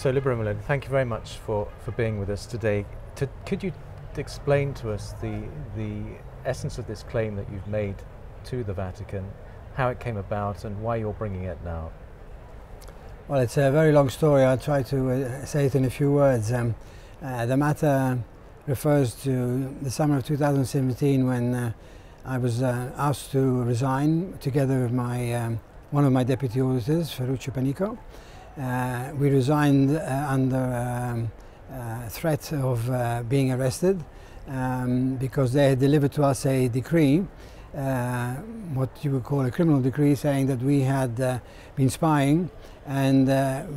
So Libero, Milone, thank you very much for being with us today. Could you explain to us the essence of this claim that you've made to the Vatican, how it came about and why you're bringing it now? Well, it's a very long story. I'll try to say it in a few words. The matter refers to the summer of 2017 when I was asked to resign together with one of my deputy auditors, Ferruccio Panicco. We resigned under threat of being arrested because they had delivered to us a decree, what you would call a criminal decree, saying that we had been spying and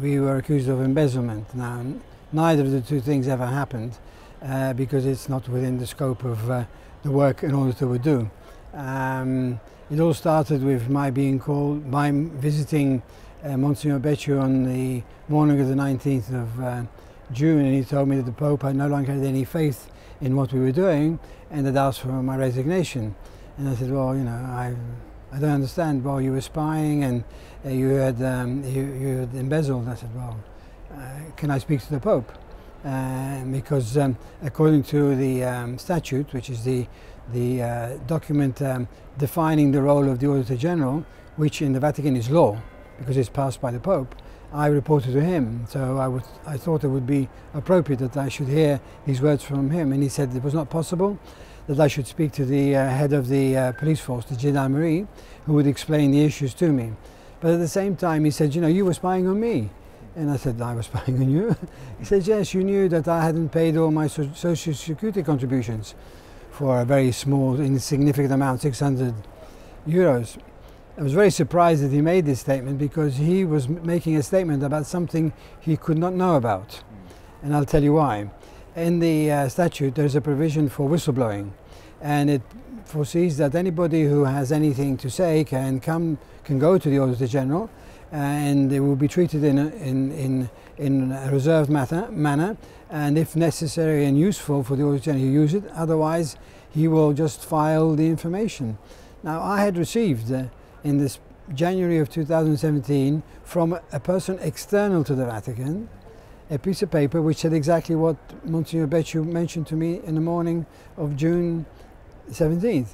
we were accused of embezzlement. Now, neither of the two things ever happened because it's not within the scope of the work an auditor would do. It all started with my visiting Monsignor Becciu on the morning of the 19th of June, and he told me that the Pope had no longer had any faith in what we were doing and had asked for my resignation. And I said, well, you know, I don't understand. Well, you were spying and you had embezzled. I said, well, can I speak to the Pope? Because according to the statute, which is the document defining the role of the Auditor General, which in the Vatican is law, because it's passed by the Pope, I reported to him. So I thought it would be appropriate that I should hear these words from him. And he said it was not possible, that I should speak to the head of the police force, the gendarmerie, who would explain the issues to me. But at the same time, he said, you know, you were spying on me. And I said, I was spying on you? He said, yes, you knew that I hadn't paid all my social security contributions for a very small, insignificant amount, 600 euros. I was very surprised that he made this statement because he was making a statement about something he could not know about. And I'll tell you why. In the statute, there's a provision for whistleblowing, and it foresees that anybody who has anything to say can go to the Auditor General, and it will be treated in a reserved manner, and if necessary and useful for the Auditor General, he use it. Otherwise, he will just file the information. Now, I had received in this January of 2017 from a person external to the Vatican a piece of paper which said exactly what Monsignor Becciu mentioned to me in the morning of June 17th.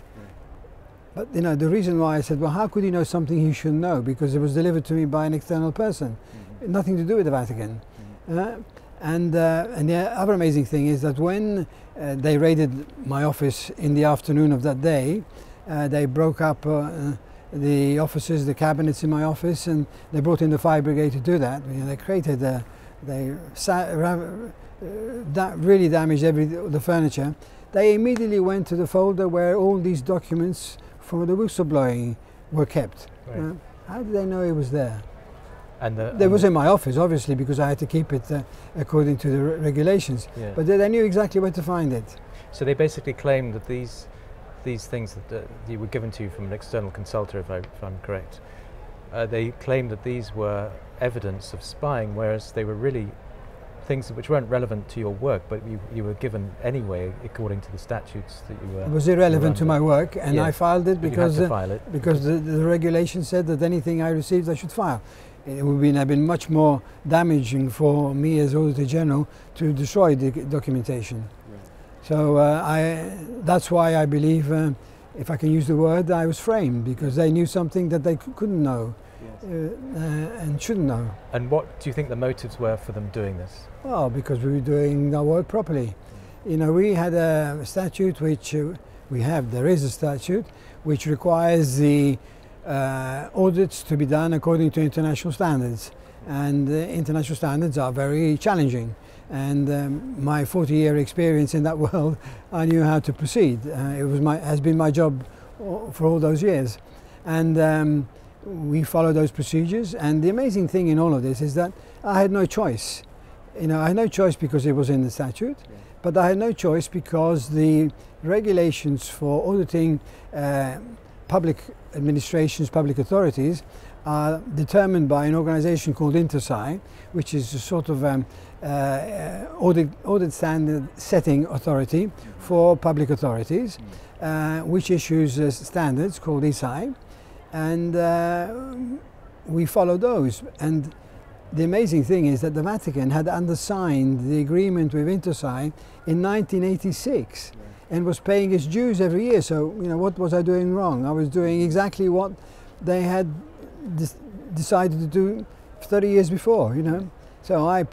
But you know, the reason why I said, well, how could he know something he should know? Because it was delivered to me by an external person. Nothing to do with the Vatican. And the other amazing thing is that when they raided my office in the afternoon of that day, they broke up the offices, the cabinets in my office, and they brought in the fire brigade to do that. You know, they created that really damaged the furniture. They immediately went to the folder where all these documents for the whistleblowing were kept. Right. How did they know it was there? And it was in my office, obviously, because I had to keep it according to the regulations. Yeah. But they knew exactly where to find it. So they basically claimed that these things that you were given to you from an external consultant, if I'm correct, they claimed that these were evidence of spying, whereas they were really things which weren't relevant to your work, but you were given anyway according to the statutes that you were. It was irrelevant to my work, and yes, I filed it because because the regulation said that anything I received I should file. It would have been much more damaging for me as Auditor General to destroy the documentation. Right. So that's why I believe, if I can use the word, I was framed, because they knew something that they couldn't know. Yes. And shouldn't know. And what do you think the motives were for them doing this? Well, because we were doing our work properly. You know, we had a statute which there is a statute which requires the audits to be done according to international standards, and international standards are very challenging, and my 40-year experience in that world, I knew how to proceed. Has been my job for all those years, and we follow those procedures. And the amazing thing in all of this is that I had no choice. You know, I had no choice because it was in the statute, but I had no choice because the regulations for auditing public administrations, public authorities, are determined by an organization called InterSci, which is a sort of audit standard setting authority for public authorities, which issues standards called ESI, and we follow those. And the amazing thing is that the Vatican had undersigned the agreement with Intersci in 1986 and was paying its dues every year. So, you know, what was I doing wrong? I was doing exactly what they had decided to do 30 years before, you know. So I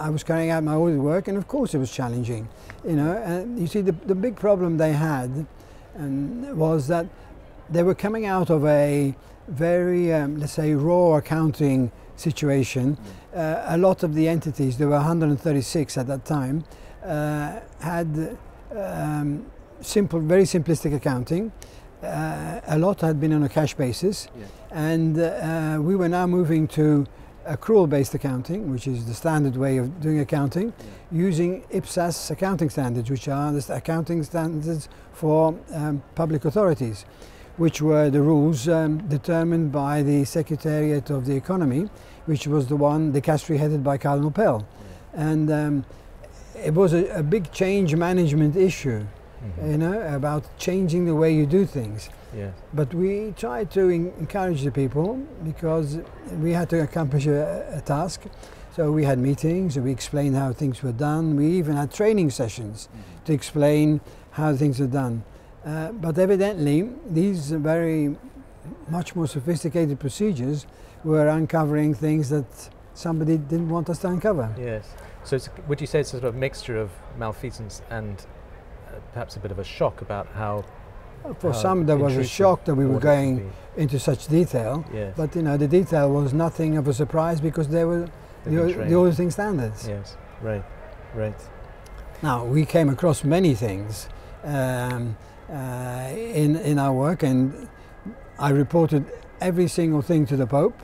was carrying out my audit work, and of course it was challenging, you know. And you see, the big problem they had was that they were coming out of a very, let's say, raw accounting situation. A lot of the entities, there were 136 at that time, had very simplistic accounting. A lot had been on a cash basis, and we were now moving to accrual-based accounting, which is the standard way of doing accounting, using IPSAS accounting standards, which are the accounting standards for public authorities, which were the rules determined by the Secretariat of the Economy, which was the dicastery headed by Cardinal Pell. And it was a big change management issue, you know, about changing the way you do things. Yes. But we tried to encourage the people, because we had to accomplish a task. So we had meetings, and we explained how things were done. We even had training sessions to explain how things are done. But evidently, these very much more sophisticated procedures were uncovering things that somebody didn't want us to uncover. Yes. So would you say it's a sort of mixture of malfeasance and perhaps a bit of a shock about how... For some, there was a shock that we were going into such detail, but you know, the detail was nothing of a surprise, because they were the auditing standards. Yes, right, right. Now, we came across many things in our work, and I reported every single thing to the Pope,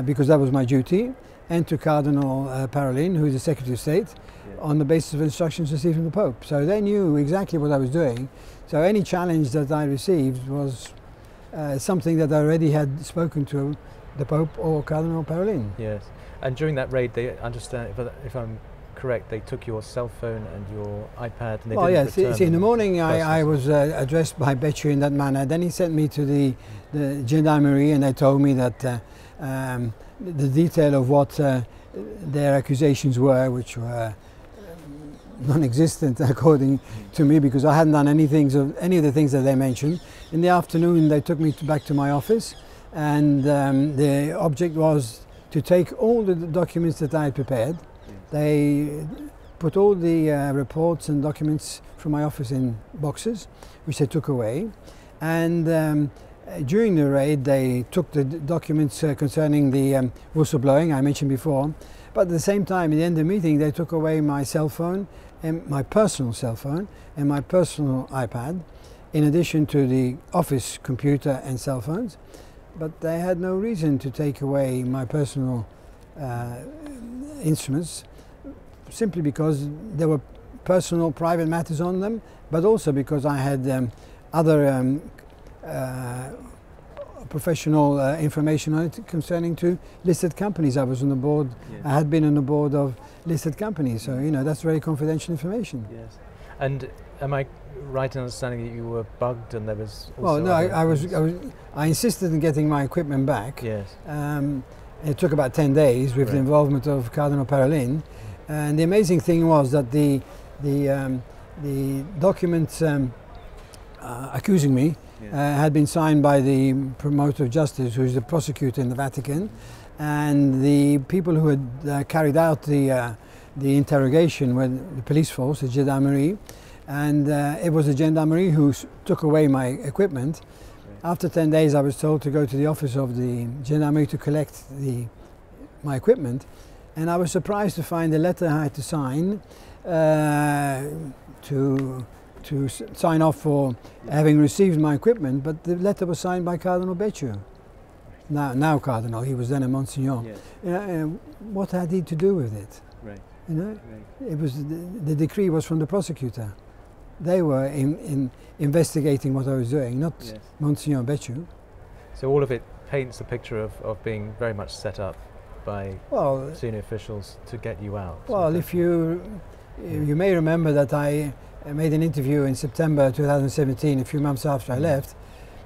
because that was my duty, and to Cardinal Parolin, who is the Secretary of State, on the basis of instructions received from the Pope. So they knew exactly what I was doing. So any challenge that I received was something that I already had spoken to the Pope or Cardinal Parolin. Yes. And during that raid, they understand, if I'm correct, they took your cell phone and your iPad, and they didn't return. See, in the morning I was addressed by Becciu in that manner. Then he sent me to the gendarmerie, and they told me that the detail of what their accusations were, which were non-existent according to me, because I hadn't done any of the things that they mentioned. In the afternoon, they took me back to my office, and the object was to take all the documents that I had prepared. They put all the reports and documents from my office in boxes, which they took away. And during the raid, they took the documents concerning the whistleblowing I mentioned before. But at the same time, at the end of the meeting, they took away my cell phone, and my personal cell phone, and my personal iPad, in addition to the office computer and cell phones. But they had no reason to take away my personal instruments, simply because there were personal, private matters on them, but also because I had other professional information on it concerning to listed companies. I was on the board, I had been on the board of listed companies, so you know, that's very confidential information. Yes. And am I right in understanding that you were bugged and there was also... Well, no, I insisted in getting my equipment back. Yes. It took about 10 days with the involvement of Cardinal Parolin, and the amazing thing was that the documents accusing me had been signed by the promoter of justice, who is the prosecutor in the Vatican, and the people who had carried out the interrogation were the police force, the gendarmerie, and it was the gendarmerie who took away my equipment. After 10 days, I was told to go to the office of the gendarmerie to collect my equipment, and I was surprised to find a letter I had to sign to sign off for having received my equipment, but the letter was signed by Cardinal Becciu. Now Cardinal, he was then a Monsignor. Yes. You know, what had he to do with it? Right. You know, it was the decree was from the prosecutor. They were investigating what I was doing, not Monsignor Becciu. So all of it paints a picture of being very much set up by senior officials to get you out. Well, if you may remember that I made an interview in September 2017, a few months after I left,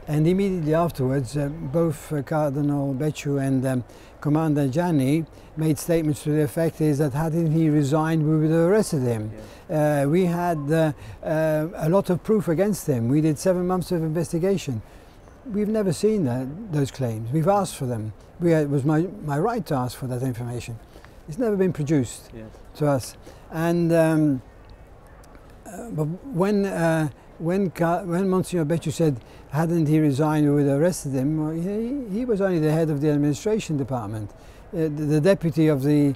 And immediately afterwards, both Cardinal Becciu and Commander Gianni made statements to the effect is that hadn't he resigned, we would have arrested him. Yeah. We had a lot of proof against him. We did 7 months of investigation. We've never seen those claims. We've asked for them. It was my right to ask for that information. It's never been produced to us. And but when Monsignor Becciu said, hadn't he resigned, we would have arrested him, well, he was only the head of the administration department, the deputy of the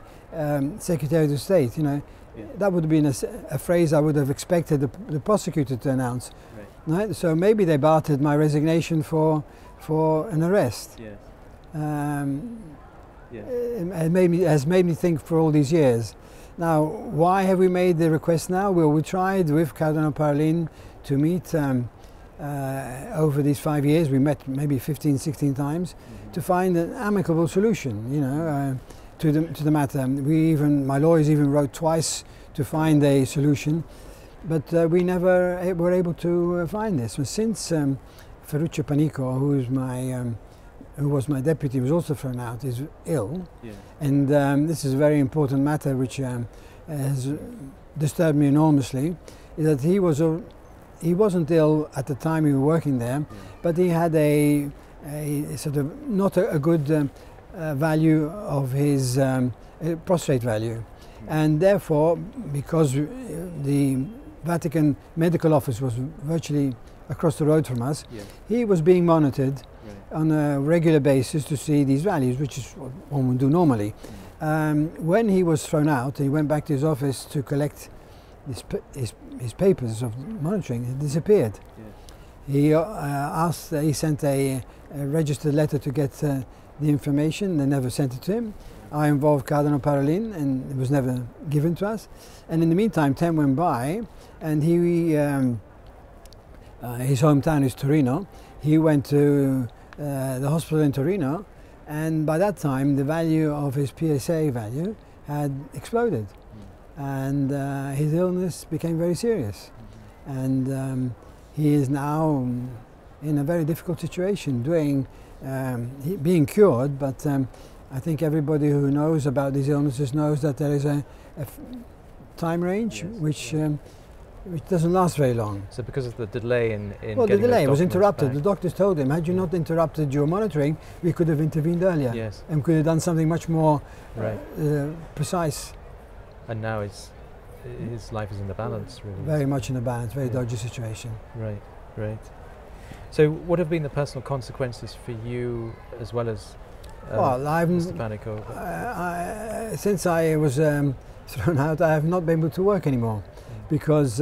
Secretariat of State. You know, that would have been a phrase I would have expected the prosecutor to announce. Right? So maybe they bartered my resignation for an arrest. Yes. It has made me think for all these years. Now, why have we made the request now? Well, we tried with Cardinal Parolin to meet over these 5 years. We met maybe 15, 16 times to find an amicable solution, you know, to the matter. My lawyers even wrote twice to find a solution, but we never were able to find this. So since Ferruccio Panicco, who was my deputy, was also thrown out, is ill. Yeah. And this is a very important matter which has disturbed me enormously, is that he wasn't ill at the time we were working there, but he had a sort of not a good value of his prostate value. And therefore, because the Vatican medical office was virtually across the road from us, he was being monitored on a regular basis to see these values, which is what one would do normally. When he was thrown out, he went back to his office to collect his papers of monitoring. It disappeared. He sent a registered letter to get the information. They never sent it to him. I involved Cardinal Parolin, and it was never given to us. And in the meantime, 10 went by, and his hometown is Torino. He went to the hospital in Torino, and by that time the value of his PSA value had exploded, and his illness became very serious. And he is now in a very difficult situation, being cured, but I think everybody who knows about these illnesses knows that there is a time range which doesn't last very long. So because of the delay in well, the delay was interrupted. Back. The doctors told him, had you not interrupted your monitoring, we could have intervened earlier. Yes. And could have done something much more precise. And now his life is in the balance, really. Very much in the balance, very dodgy situation. Right, right. So what have been the personal consequences for you as well as Mr. Panicco? Since I was thrown out, I have not been able to work anymore. Because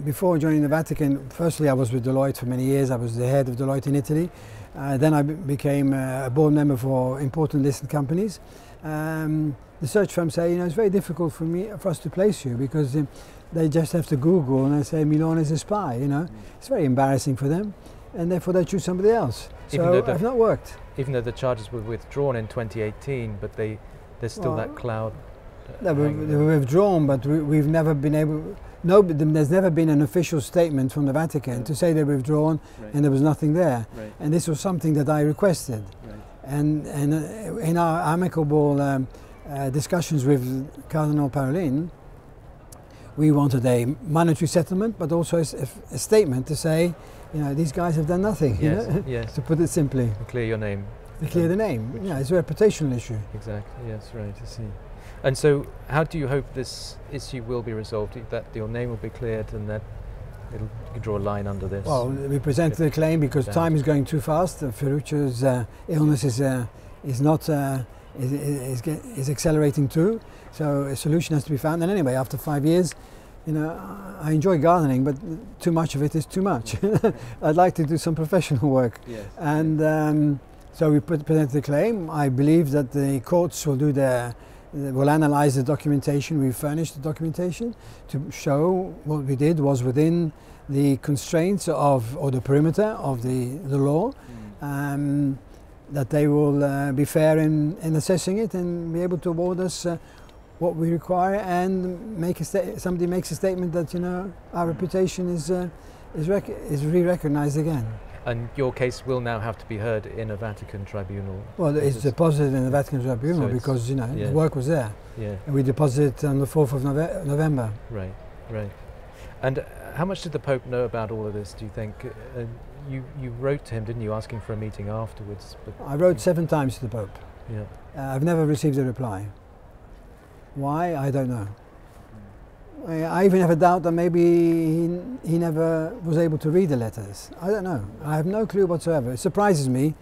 before joining the Vatican, firstly I was with Deloitte for many years. I was the head of Deloitte in Italy. Then I became a board member for important listed companies. The search firms say, you know, it's very difficult for us to place you because they just have to Google and they say Milone is a spy. You know, it's very embarrassing for them, and therefore they choose somebody else. So I've not worked. Even though the charges were withdrawn in 2018, but there's still that cloud. They were withdrawn, but we've never been able. There's never been an official statement from the Vatican to say they're withdrawn, and there was nothing there. Right. And this was something that I requested. Right. And in our amicable discussions with Cardinal Parolin, we wanted a monetary settlement, but also a statement to say, you know, these guys have done nothing. Yes. You know? Yes. To put it simply. And clear your name. To clear the name. Yeah, it's a reputational issue. Exactly. Yes. Right. I see. And so, how do you hope this issue will be resolved? That your name will be cleared, and that you can draw a line under this. Well, we presented the claim because time is going too fast. Ferruccio's illness is accelerating too. So a solution has to be found. And anyway, after 5 years, you know, I enjoy gardening, but too much of it is too much. I'd like to do some professional work. Yes. And so we presented the claim. I believe that the courts will will analyze the documentation. We furnished the documentation to show what we did was within the constraints or the perimeter of the law, that they will be fair in assessing it and be able to award us what we require, and somebody makes a statement that, you know, our reputation is is re-recognized again. And your case will now have to be heard in a Vatican tribunal? Well, it's deposited in the Vatican tribunal so because, you know, yeah. the work was there. Yeah. And we deposited it on the 4th of November. Right, right. And how much did the Pope know about all of this, do you think? You wrote to him, didn't you, asking for a meeting afterwards? But I wrote 7 times to the Pope. yeah. I've never received a reply. Why? I don't know. I even have a doubt that maybe he never was able to read the letters. I don't know. I have no clue whatsoever. It surprises me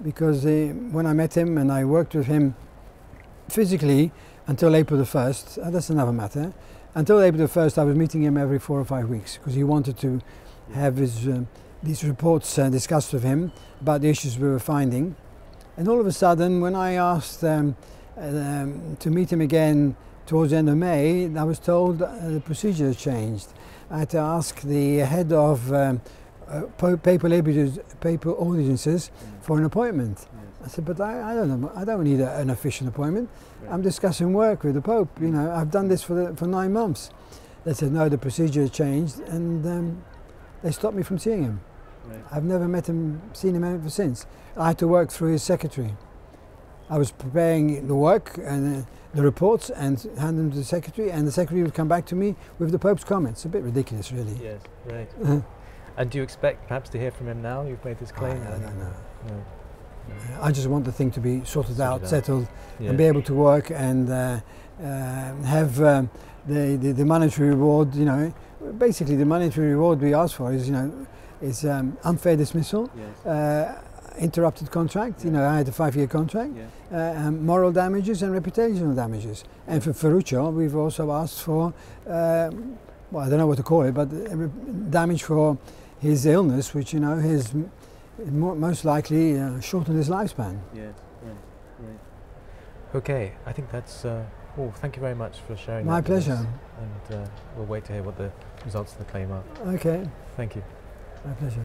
because when I met him and I worked with him physically until April the 1st, that's another matter. Until April the 1st I was meeting him every 4 or 5 weeks because he wanted to have these reports discussed with him about the issues we were finding. And all of a sudden, when I asked to meet him again towards the end of May, I was told the procedure has changed. I had to ask the head of papal audiences for an appointment. Yes. I said, but I don't know, I don't need an official appointment. Right. I'm discussing work with the Pope. You know, I've done this for 9 months. They said, no, the procedure has changed, and they stopped me from seeing him. Right. I've never seen him ever since. I had to work through his secretary. I was preparing the work and the reports and hand them to the secretary, and the secretary would come back to me with the Pope's comments. A bit ridiculous, really. Yes, right. And do you expect perhaps to hear from him now? You've made this claim. I don't know. No. I just want the thing to be sorted out, settled, yeah. and be able to work and have the monetary reward. You know, basically the monetary reward we ask for is, you know, is unfair dismissal. Yes. Interrupted contract, yeah. You know, I had a 5-year contract, yeah. Moral damages and reputational damages. And for Ferruccio, we've also asked for, well, I don't know what to call it, but damage for his illness, which, you know, has most likely shortened his lifespan. Yes, right, right. Okay, I think that's all. Thank you very much for sharing. My pleasure. And we'll wait to hear what the results of the claim are. Okay. Thank you. My pleasure.